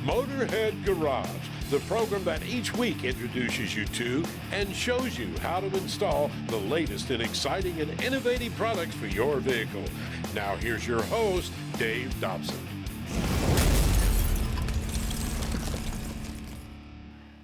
Motorhead Garage, the program that each week introduces you to and shows you how to install the latest in exciting and innovative products for your vehicle. Now here's your host, Dave Dobson.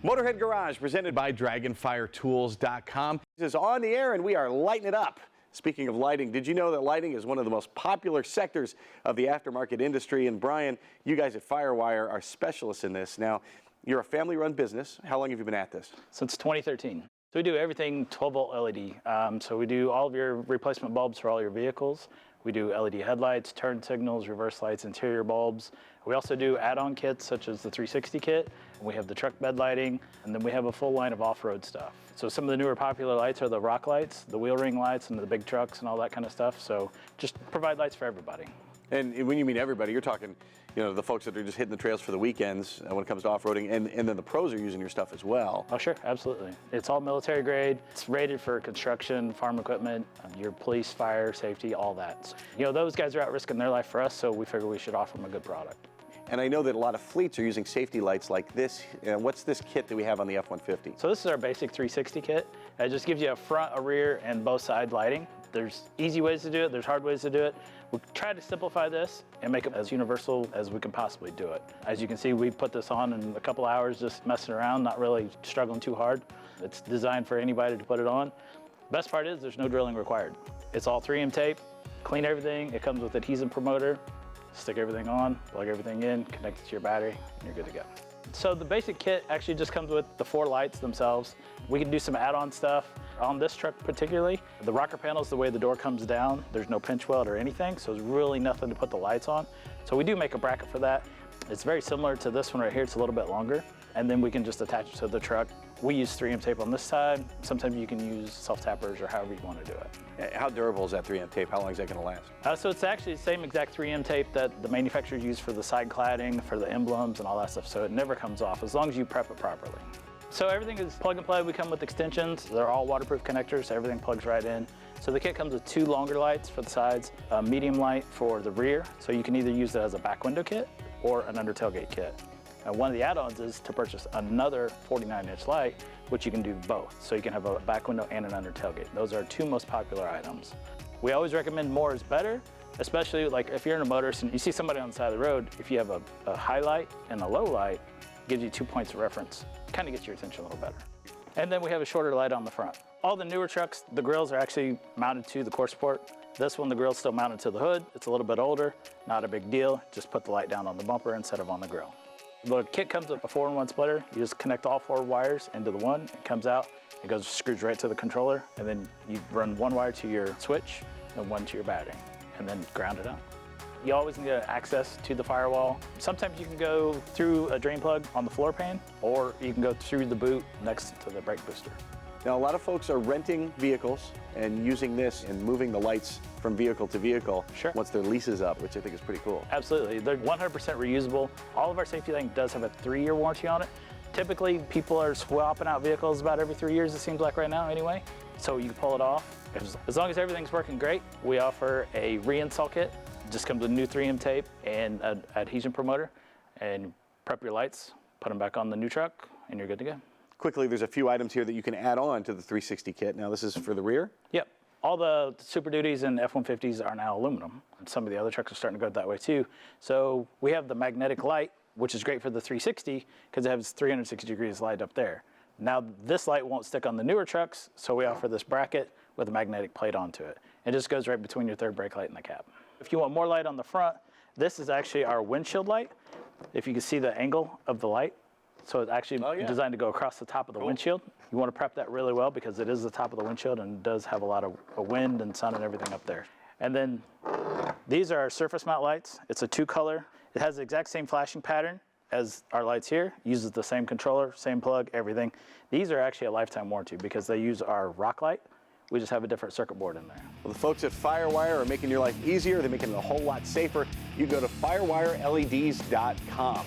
Motorhead Garage, presented by DragonfireTools.com. This is on the air and we are lighting it up. Speaking of lighting, did you know that lighting is one of the most popular sectors of the aftermarket industry? And Brian, you guys at Firewire are specialists in this. Now, you're a family-run business. How long have you been at this? Since 2013. So we do everything 12-volt LED. So we do all of your replacement bulbs for all your vehicles. We do LED headlights, turn signals, reverse lights, interior bulbs. We also do add-on kits such as the 360 kit. We have the truck bed lighting, and then we have a full line of off-road stuff. So some of the newer popular lights are the rock lights, the wheel ring lights, and the big trucks and all that kind of stuff. So just provide lights for everybody. And when you mean everybody, you're talking, you know, the folks that are just hitting the trails for the weekends when it comes to off-roading, and then the pros are using your stuff as well. Oh, sure, absolutely. It's all military grade. It's rated for construction, farm equipment, your police, fire, safety, all that. So, you know, those guys are out risking their life for us, so we figure we should offer them a good product. And I know that a lot of fleets are using safety lights like this. What's this kit that we have on the F-150? So this is our basic 360 kit. It just gives you a front, a rear, and both side lighting. There's easy ways to do it, there's hard ways to do it. We try to simplify this and make it as universal as we can possibly do it. As you can see, we put this on in a couple hours just messing around, not really struggling too hard. It's designed for anybody to put it on. Best part is there's no drilling required. It's all 3M tape, clean everything. It comes with adhesive promoter. Stick everything on, plug everything in, connect it to your battery, and you're good to go. So the basic kit actually just comes with the 4 lights themselves. We can do some add-on stuff. On this truck particularly, the rocker panels, the way the door comes down, there's no pinch weld or anything, so there's really nothing to put the lights on. So we do make a bracket for that. It's very similar to this one right here, it's a little bit longer, and then we can just attach it to the truck. We use 3M tape on this side. Sometimes you can use self-tappers or however you want to do it. How durable is that 3M tape? How long is that going to last? So it's actually the same exact 3M tape that the manufacturers use for the side cladding, for the emblems and all that stuff, so it never comes off as long as you prep it properly. So everything is plug and play. We come with extensions. They're all waterproof connectors, so everything plugs right in. So the kit comes with 2 longer lights for the sides, a medium light for the rear, so you can either use it as a back window kit or an under tailgate kit. And one of the add-ons is to purchase another 49-inch light, which you can do both. So you can have a back window and an under tailgate. Those are 2 most popular items. We always recommend more is better, especially like if you're in a motorist and you see somebody on the side of the road, if you have a high light and a low light, it gives you 2 points of reference. Kind of gets your attention a little better. And then we have a shorter light on the front. All the newer trucks, the grills are actually mounted to the core support. This one, the grill's still mounted to the hood. It's a little bit older, not a big deal. Just put the light down on the bumper instead of on the grill. The kit comes with a 4-in-1 splitter. You just connect all 4 wires into the one. It comes out, it goes screws right to the controller, and then you run 1 wire to your switch and 1 to your battery, and then ground it out. You always need access to the firewall. Sometimes you can go through a drain plug on the floor pan, or you can go through the boot next to the brake booster. Now, a lot of folks are renting vehicles and using this and moving the lights from vehicle to vehicle once their lease is up, which I think is pretty cool. Absolutely. They're 100% reusable. All of our safety lighting does have a 3-year warranty on it. Typically, people are swapping out vehicles about every 3 years, it seems like right now anyway. So you can pull it off. As long as everything's working great, we offer a reinstall kit. It just comes with new 3M tape and an adhesion promoter. And prep your lights, put them back on the new truck, and you're good to go. Quickly, there's a few items here that you can add on to the 360 kit. Now, this is for the rear? Yep. All the Super Duties and F-150s are now aluminum. Some of the other trucks are starting to go that way too. So we have the magnetic light, which is great for the 360 because it has 360 degrees light up there. Now this light won't stick on the newer trucks, so we offer this bracket with a magnetic plate onto it. It just goes right between your third brake light and the cab. If you want more light on the front, this is actually our windshield light. If you can see the angle of the light, so it's actually designed to go across the top of the windshield. You want to prep that really well because it is the top of the windshield and it does have a lot of wind and sun and everything up there. And then these are our surface mount lights. It's a 2-color. It has the exact same flashing pattern as our lights here. Uses the same controller, same plug, everything. These are actually a lifetime warranty because they use our rock light. We just have a different circuit board in there. Well, the folks at Firewire are making your life easier. They're making it a whole lot safer. You go to FirewireLEDs.com.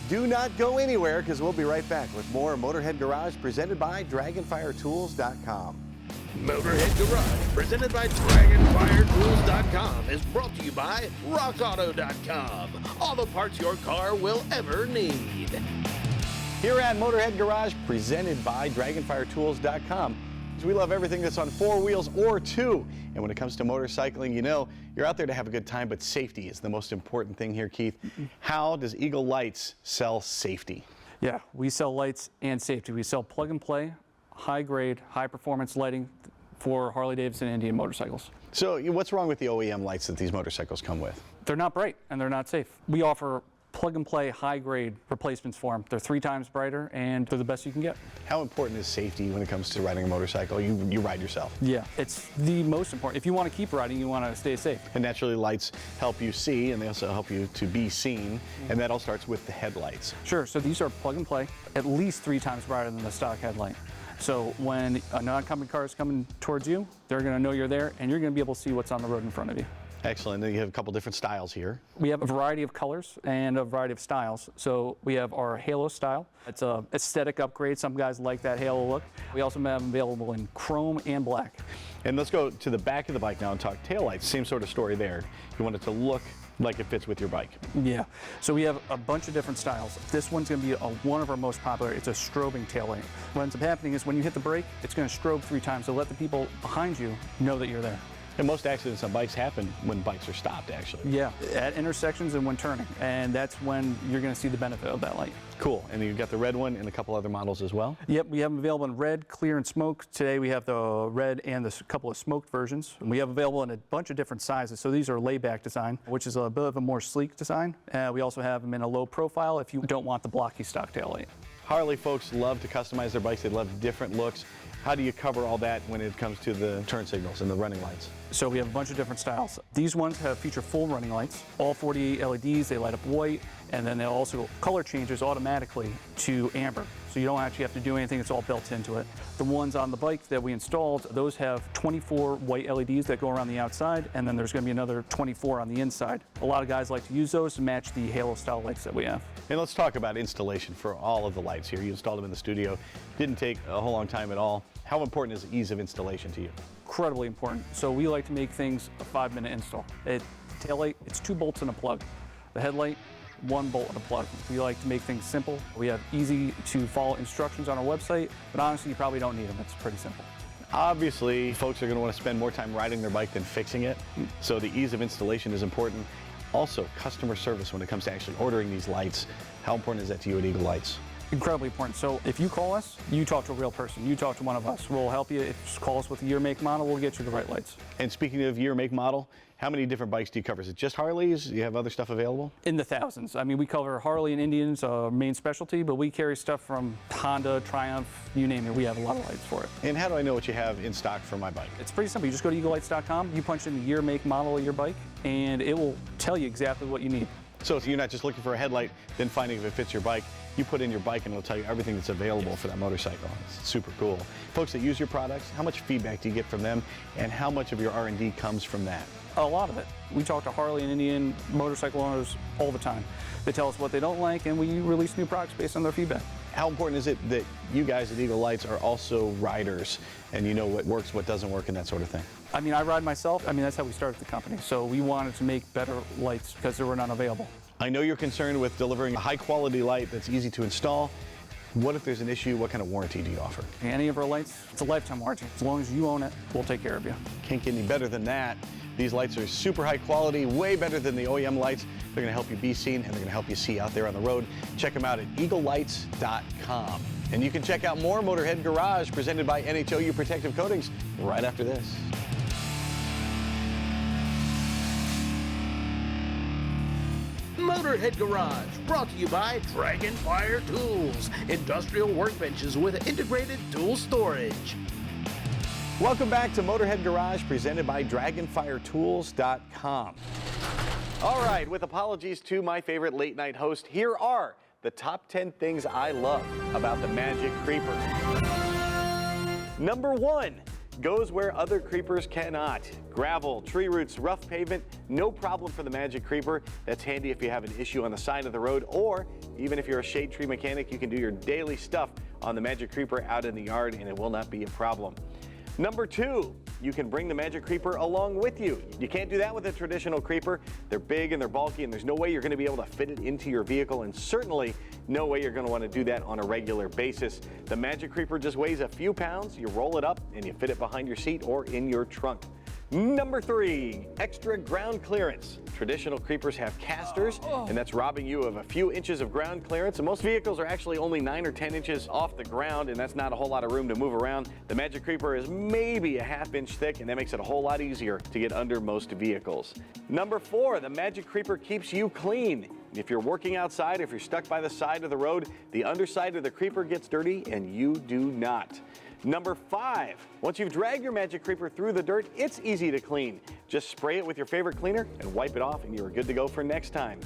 Do not go anywhere because we'll be right back with more Motorhead Garage presented by DragonfireTools.com. Motorhead Garage, presented by DragonfireTools.com, is brought to you by RockAuto.com. All the parts your car will ever need. Here at Motorhead Garage, presented by DragonfireTools.com. We love everything that's on 4 wheels or 2. And when it comes to motorcycling, you know, you're out there to have a good time, but safety is the most important thing here, Keith. How does Eagle Lights sell safety? Yeah, we sell lights and safety. We sell plug and play, high grade, high performance lighting for Harley Davidson and Indian motorcycles. So what's wrong with the OEM lights that these motorcycles come with? They're not bright and they're not safe. We offer plug and play high grade replacements for them. They're 3 times brighter and they're the best you can get. How important is safety when it comes to riding a motorcycle? You ride yourself. Yeah, it's the most important. If you want to keep riding, you want to stay safe. And naturally lights help you see and they also help you to be seen. And that all starts with the headlights. Sure, so these are plug and play, at least 3 times brighter than the stock headlight. So when an oncoming car is coming towards you, they're going to know you're there and you're going to be able to see what's on the road in front of you. Excellent. Then you have a couple different styles here. We have a variety of colors and a variety of styles. So we have our Halo style. It's a aesthetic upgrade. Some guys like that Halo look. We also have them available in chrome and black. And let's go to the back of the bike now and talk taillights. Same sort of story there. You want it to look like it fits with your bike. Yeah. So we have a bunch of different styles. This one's going to be one of our most popular. It's a strobing taillight. What ends up happening is when you hit the brake, it's going to strobe 3 times to let the people behind you know that you're there. And most accidents on bikes happen when bikes are stopped, actually. Yeah, at intersections and when turning. And that's when you're going to see the benefit of that light. Cool. And you've got the red one and a couple other models as well? Yep, we have them available in red, clear, and smoke. Today we have the red and the couple of smoked versions. And we have available in a bunch of different sizes. So these are layback design, which is a bit of a more sleek design. We also have them in a low profile if you don't want the blocky stock taillight. Harley folks love to customize their bikes. They love different looks. How do you cover all that when it comes to the turn signals and the running lights? So we have a bunch of different styles. These ones feature full running lights, all 48 LEDs, they light up white, and then they also color changes automatically to amber. So you don't actually have to do anything, it's all built into it. The ones on the bike that we installed, those have 24 white LEDs that go around the outside, and then there's going to be another 24 on the inside. A lot of guys like to use those to match the Halo style lights that we have. And let's talk about installation for all of the lights here. You installed them in the studio. Didn't take a whole long time at all. How important is ease of installation to you? Incredibly important. So we like to make things a 5-minute install. Taillight, it's 2 bolts and a plug. The headlight, 1 bolt and a plug. We like to make things simple. We have easy to follow instructions on our website, but honestly, you probably don't need them. It's pretty simple. Obviously, folks are going to want to spend more time riding their bike than fixing it. So the ease of installation is important. Also, customer service when it comes to actually ordering these lights. How important is that to you at Eagle Lights? Incredibly important. So if you call us, you talk to a real person. You talk to one of us. We'll help you. If you call us with a year, make, model, we'll get you the right lights. And speaking of year, make, model, how many different bikes do you cover? Is it just Harleys? Do you have other stuff available? In the thousands. I mean, we cover Harley and Indians, our main specialty, but we carry stuff from Honda, Triumph, you name it. We have a lot of lights for it. And how do I know what you have in stock for my bike? It's pretty simple. You just go to eaglelights.com, you punch in the year, make, model of your bike, and it will tell you exactly what you need. So you're not just looking for a headlight, then finding if it fits your bike. You put in your bike and it'll tell you everything that's available for that motorcycle. It's super cool. Folks that use your products, how much feedback do you get from them and how much of your R&D comes from that? A lot of it. We talk to Harley and Indian motorcycle owners all the time. They tell us what they don't like and we release new products based on their feedback. How important is it that you guys at Eagle Lights are also riders and you know what works, what doesn't work and that sort of thing? I mean, I ride myself. I mean, that's how we started the company. So we wanted to make better lights because there were none available. I know you're concerned with delivering a high quality light that's easy to install. What if there's an issue? What kind of warranty do you offer? Any of our lights, it's a lifetime warranty. As long as you own it, we'll take care of you. Can't get any better than that. These lights are super high quality, way better than the OEM lights. They're gonna help you be seen and they're gonna help you see out there on the road. Check them out at eaglelights.com. And you can check out more Motorhead Garage presented by NHOU Protective Coatings right after this. Motorhead Garage, brought to you by Dragonfire Tools, industrial workbenches with integrated tool storage. Welcome back to Motorhead Garage, presented by DragonfireTools.com. All right, with apologies to my favorite late night host, here are the top 10 things I love about the Magic Creeper. Number 1, goes where other creepers cannot. Gravel, tree roots, rough pavement, no problem for the Magic Creeper. That's handy if you have an issue on the side of the road, or even if you're a shade tree mechanic, you can do your daily stuff on the Magic Creeper out in the yard and it will not be a problem. Number 2, you can bring the Magic Creeper along with you. You can't do that with a traditional creeper. They're big and they're bulky, and there's no way you're going to be able to fit it into your vehicle, and certainly no way you're going to want to do that on a regular basis. The Magic Creeper just weighs a few pounds. You roll it up and you fit it behind your seat or in your trunk. Number 3, extra ground clearance. Traditional creepers have casters, and that's robbing you of a few inches of ground clearance. And most vehicles are actually only 9 or 10 inches off the ground, and that's not a whole lot of room to move around. The Magic Creeper is maybe a ½ inch thick, and that makes it a whole lot easier to get under most vehicles. Number 4, the Magic Creeper keeps you clean. If you're working outside, if you're stuck by the side of the road, the underside of the creeper gets dirty, and you do not. Number 5, once you've dragged your Magic Creeper through the dirt, it's easy to clean. Just spray it with your favorite cleaner and wipe it off, and you're good to go for next time.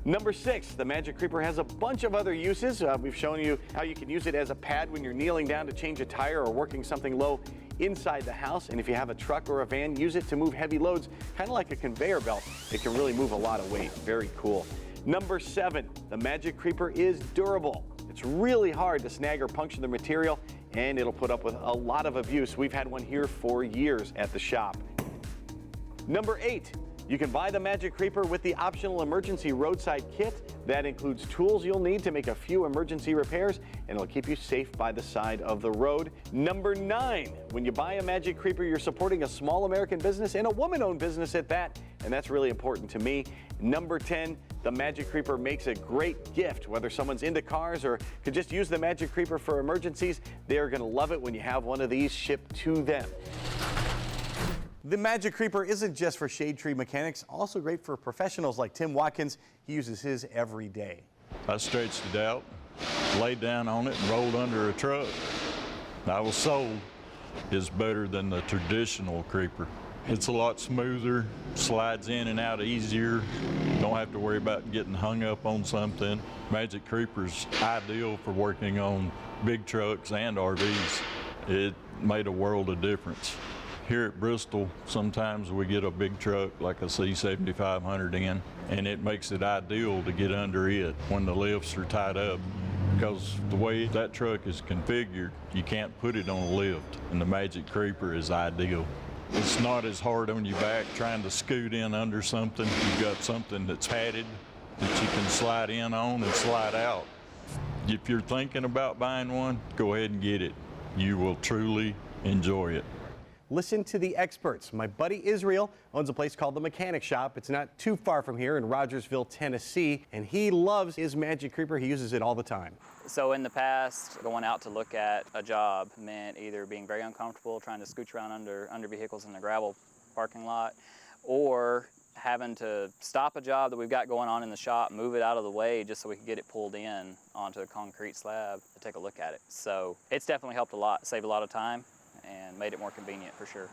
Number 6, the Magic Creeper has a bunch of other uses. We've shown you how you can use it as a pad when you're kneeling down to change a tire or working something low inside the house. And if you have a truck or a van, use it to move heavy loads, kind of like a conveyor belt. It can really move a lot of weight. Very cool. Number 7, the Magic Creeper is durable. It's really hard to snag or puncture the material, and it'll put up with a lot of abuse. We've had one here for years at the shop. Number 8, you can buy the Magic Creeper with the optional emergency roadside kit. That includes tools you'll need to make a few emergency repairs, and it'll keep you safe by the side of the road. Number 9, when you buy a Magic Creeper, you're supporting a small American business and a woman-owned business at that, and that's really important to me. Number 10, the Magic Creeper makes a great gift. Whether someone's into cars or could just use the Magic Creeper for emergencies, they're going to love it when you have one of these shipped to them. The Magic Creeper isn't just for shade tree mechanics, also great for professionals like Tim Watkins. He uses his every day. I stretched it out, laid down on it, and rolled under a truck. I was sold. It's better than the traditional creeper. It's a lot smoother, slides in and out easier. Don't have to worry about getting hung up on something. Magic Creeper's ideal for working on big trucks and RVs. It made a world of difference. Here at Bristol, sometimes we get a big truck like a C7500 in, and it makes it ideal to get under it when the lifts are tied up. Because the way that truck is configured, you can't put it on a lift, and the Magic Creeper is ideal. It's not as hard on your back trying to scoot in under something. You've got something that's padded that you can slide in on and slide out. If you're thinking about buying one, go ahead and get it. You will truly enjoy it. Listen to the experts. My buddy Israel owns a place called the Mechanic Shop. It's not too far from here in Rogersville, Tennessee, and he loves his Magic Creeper. He uses it all the time. So in the past, going out to look at a job meant either being very uncomfortable trying to scooch around under vehicles in a gravel parking lot, or having to stop a job that we've got going on in the shop, move it out of the way just so we could get it pulled in onto a concrete slab to take a look at it. So it's definitely helped a lot, saved a lot of time, and made it more convenient for sure.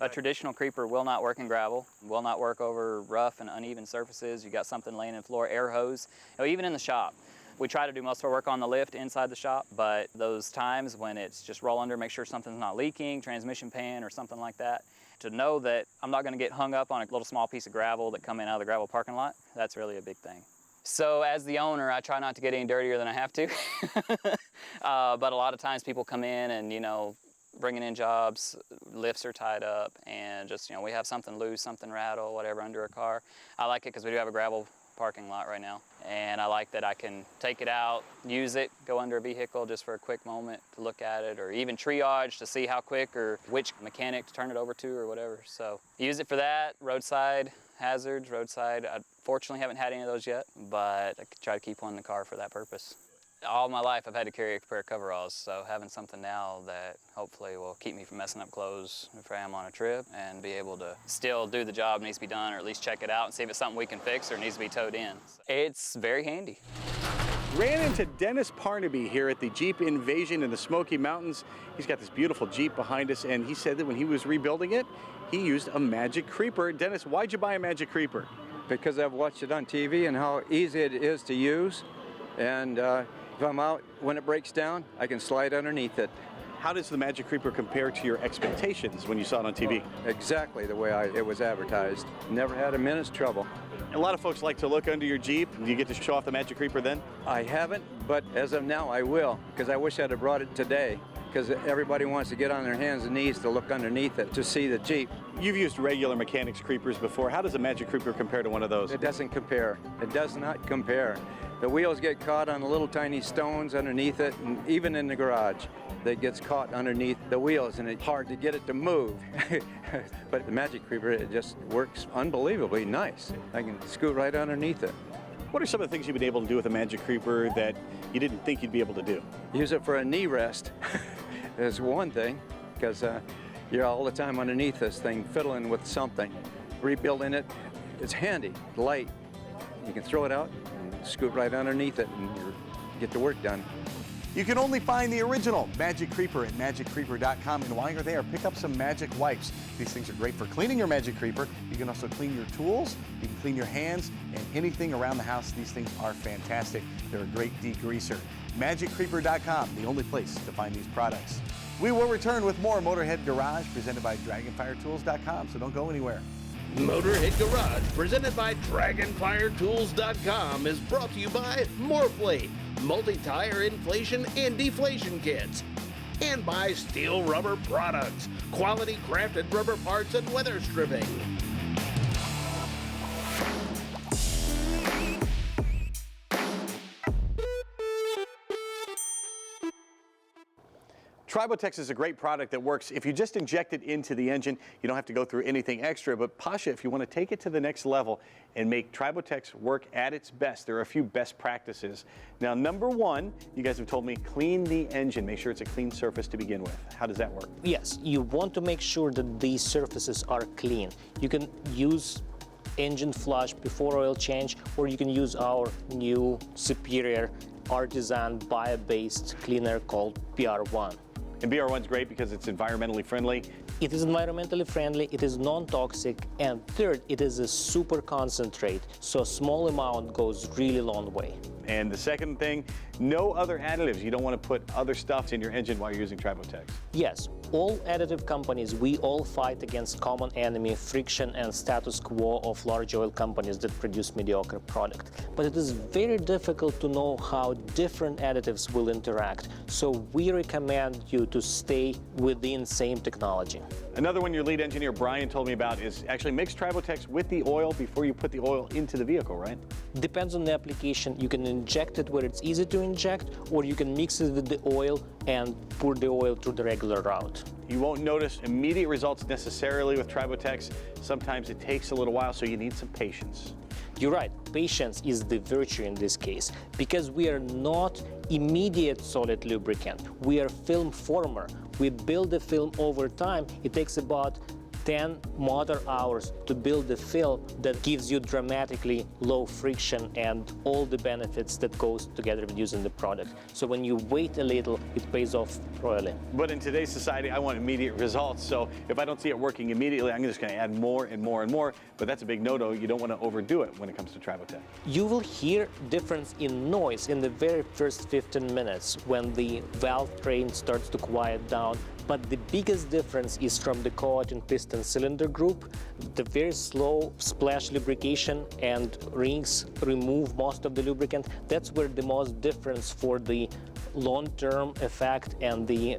A traditional creeper will not work in gravel, will not work over rough and uneven surfaces. You got something laying in the floor, air hose, even in the shop. We try to do most of our work on the lift inside the shop, but those times when it's just roll under, make sure something's not leaking, transmission pan or something like that, to know that I'm not gonna get hung up on a little small piece of gravel that come in out of the gravel parking lot, that's really a big thing. So as the owner, I try not to get any dirtier than I have to. But a lot of times people come in and, bringing in jobs, lifts are tied up, and just, we have something loose, something rattle, whatever under a car. I like it because we do have a gravel parking lot right now, and I like that I can take it out, use it, go under a vehicle just for a quick moment to look at it, or even triage to see how quick or which mechanic to turn it over to or whatever. So use it for that, roadside hazards, roadside. I fortunately haven't had any of those yet, but I could try to keep one in the car for that purpose. All my life I've had to carry a pair of coveralls, so having something now that hopefully will keep me from messing up clothes if I am on a trip, and be able to still do the job that needs to be done, or at least check it out and see if it's something we can fix or needs to be towed in. It's very handy. Ran into Dennis Parnaby here at the Jeep Invasion in the Smoky Mountains. He's got this beautiful Jeep behind us, and he said that when he was rebuilding it, he used a Magic Creeper. Dennis, why'd you buy a Magic Creeper? Because I've watched it on TV and how easy it is to use, and if I'm out, when it breaks down, I can slide underneath it. How does the Magic Creeper compare to your expectations when you saw it on TV? Exactly the way it was advertised. Never had a minute's trouble. A lot of folks like to look under your Jeep. Do you get to show off the Magic Creeper then? I haven't, but as of now, I will, because I wish I'd have brought it today, because everybody wants to get on their hands and knees to look underneath it to see the Jeep. You've used regular mechanics creepers before. How does a Magic Creeper compare to one of those? It doesn't compare. It does not compare. The wheels get caught on the little tiny stones underneath it, and even in the garage, that gets caught underneath the wheels, and it's hard to get it to move. But the Magic Creeper, it just works unbelievably nice. I can scoot right underneath it. What are some of the things you've been able to do with a Magic Creeper that you didn't think you'd be able to do? Use it for a knee rest is one thing, because you're all the time underneath this thing fiddling with something. Rebuilding it, it's handy, light. You can throw it out and scoot right underneath it and you get the work done. You can only find the original Magic Creeper at magiccreeper.com, and while you're there, pick up some Magic Wipes. These things are great for cleaning your Magic Creeper. You can also clean your tools, you can clean your hands, and anything around the house. These things are fantastic. They're a great degreaser. Magiccreeper.com, the only place to find these products. We will return with more Motorhead Garage presented by DragonfireTools.com, so don't go anywhere. Motorhead Garage, presented by DragonfireTools.com, is brought to you by Morphlate, multi-tire inflation and deflation kits, and by Steel Rubber Products, quality crafted rubber parts and weather stripping. Tribotex is a great product that works. If you just inject it into the engine, you don't have to go through anything extra. But Pasha, if you want to take it to the next level and make Tribotex work at its best, there are a few best practices. Now, number one, you guys have told me, clean the engine. Make sure it's a clean surface to begin with. How does that work? Yes, you want to make sure that these surfaces are clean. You can use engine flush before oil change, or you can use our new superior artisan bio-based cleaner called PR1. And BR1 is great because it's environmentally friendly. It is environmentally friendly, it is non-toxic, and third, it is a super concentrate, so a small amount goes really long way. And the second thing, no other additives. You don't want to put other stuff in your engine while you're using Tribotex. Yes, all additive companies, we all fight against common enemy, friction and status quo of large oil companies that produce mediocre product. But it is very difficult to know how different additives will interact, so we recommend you to stay within same technology. Another one your lead engineer Brian told me about is actually mix Tribotex with the oil before you put the oil into the vehicle, right? Depends on the application. You can inject it where it's easy to inject, or you can mix it with the oil and pour the oil through the regular route. You won't notice immediate results necessarily with Tribotex. Sometimes it takes a little while, so you need some patience. You're right, patience is the virtue in this case, because we are not immediate solid lubricant. We are film former. We build the film over time. It takes about 10 motor hours to build a film that gives you dramatically low friction and all the benefits that goes together with using the product. So when you wait a little, it pays off royally. But in today's society, I want immediate results. So if I don't see it working immediately, I'm just going to add more and more and more. But that's a big no-no. You don't want to overdo it when it comes to Tribotex. You will hear difference in noise in the very first 15 minutes when the valve train starts to quiet down. But the biggest difference is from the coating piston cylinder group. The very slow splash lubrication and rings remove most of the lubricant. That's where the most difference for the long-term effect and the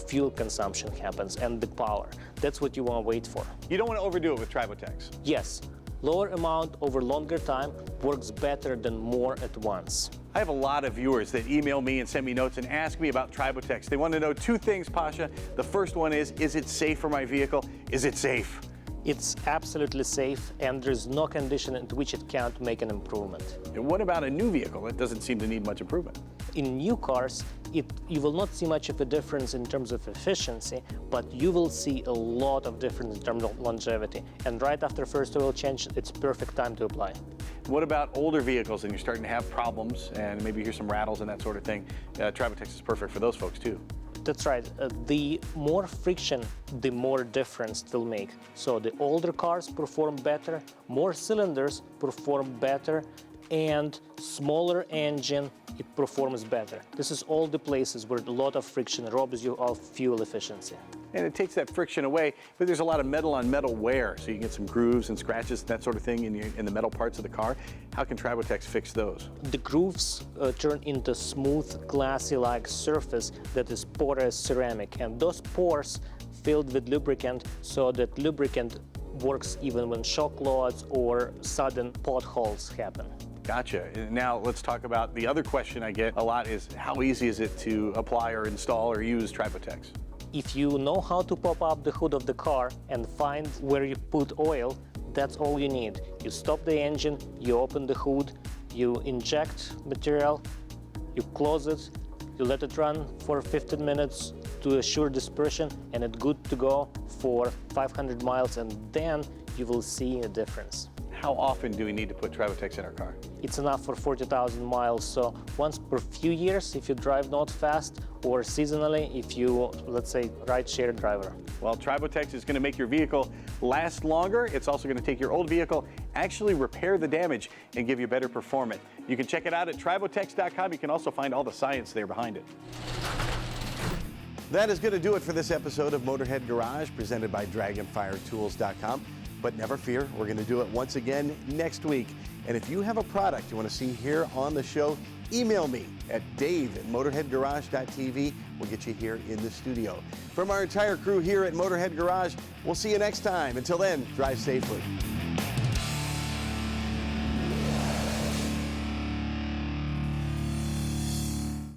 fuel consumption happens, and the power. That's what you want to wait for. You don't want to overdo it with Tribotex. Yes. Lower amount over longer time works better than more at once. I have a lot of viewers that email me and send me notes and ask me about Tribotex. They want to know two things, Pasha. The first one is it safe for my vehicle? Is it safe? It's absolutely safe, and there's no condition in which it can't make an improvement. And what about a new vehicle that doesn't seem to need much improvement? In new cars, you will not see much of a difference in terms of efficiency, but you will see a lot of difference in terms of longevity. And right after first oil change, it's perfect time to apply. What about older vehicles and you're starting to have problems and maybe you hear some rattles and that sort of thing? Tribotex is perfect for those folks too. That's right. The more friction, the more difference they'll make. So the older cars perform better, more cylinders perform better, and smaller engine, it performs better. This is all the places where a lot of friction robs you of fuel efficiency. And it takes that friction away, but there's a lot of metal on metal wear, so you get some grooves and scratches, that sort of thing in the metal parts of the car. How can Tribotex fix those? The grooves turn into smooth, glassy-like surface that is porous ceramic, and those pores filled with lubricant, so that lubricant works even when shock loads or sudden potholes happen. Gotcha. Now let's talk about the other question I get a lot is how easy is it to apply or install or use Tribotex? If you know how to pop up the hood of the car and find where you put oil, that's all you need. You stop the engine, you open the hood, you inject material, you close it, you let it run for 15 minutes to assure dispersion, and it's good to go for 500 miles, and then you will see a difference. How often do we need to put Tribotex in our car? It's enough for 40,000 miles, so once per few years if you drive not fast, or seasonally if you, let's say, ride-share driver. Well, Tribotex is going to make your vehicle last longer. It's also going to take your old vehicle, actually repair the damage, and give you better performance. You can check it out at Tribotex.com. You can also find all the science there behind it. That is going to do it for this episode of Motorhead Garage, presented by Dragonfire But never fear, we're going to do it once again next week. And if you have a product you want to see here on the show, email me at dave@motorheadgarage.tv. We'll get you here in the studio. From our entire crew here at Motorhead Garage, we'll see you next time. Until then, drive safely.